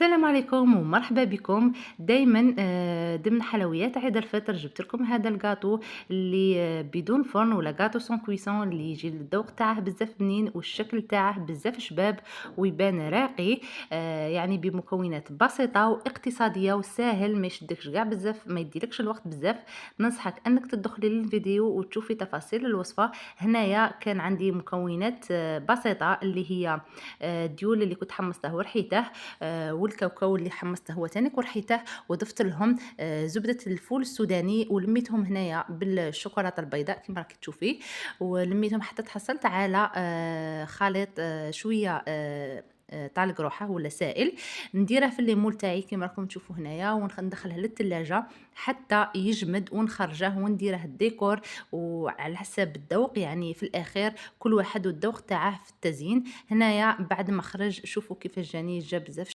السلام عليكم ومرحبا بكم دايما ضمن حلويات عيد الفطر جبت لكم هذا الجاتو اللي بدون فرن ولا جاتو سون كويسون اللي يجي الذوق تاعه بزاف بنين والشكل تاعه بزاف شباب ويبان راقي. يعني بمكونات بسيطة واقتصادية وسهل ما يشدكش كاع بزاف ما يديلكش الوقت بزاف. ننصحك انك تدخلي للفيديو وتشوفي تفاصيل الوصفة. هنايا كان عندي مكونات بسيطة اللي هي الديول اللي كنت حمصته ورحيته، والكاوكاو اللي حمصته هو تانيك ورحيته، وضفت لهم زبدة الفول السوداني ولميتهم هنايا بالشوكولاتة البيضاء كما راكي تشوفي، ولميتهم حتى تحصلت على خليط شوية تاع القروحه ولا سائل. نديره في الليمون تاعي كما راكم تشوفوا هنايا وندخله للثلاجه حتى يجمد ونخرجه ونديره الديكور وعلى حسب الذوق. يعني في الاخير كل واحد والذوق تاعه في التزيين. هنايا بعد ما خرج شوفوا كيفاش جاني جا بزاف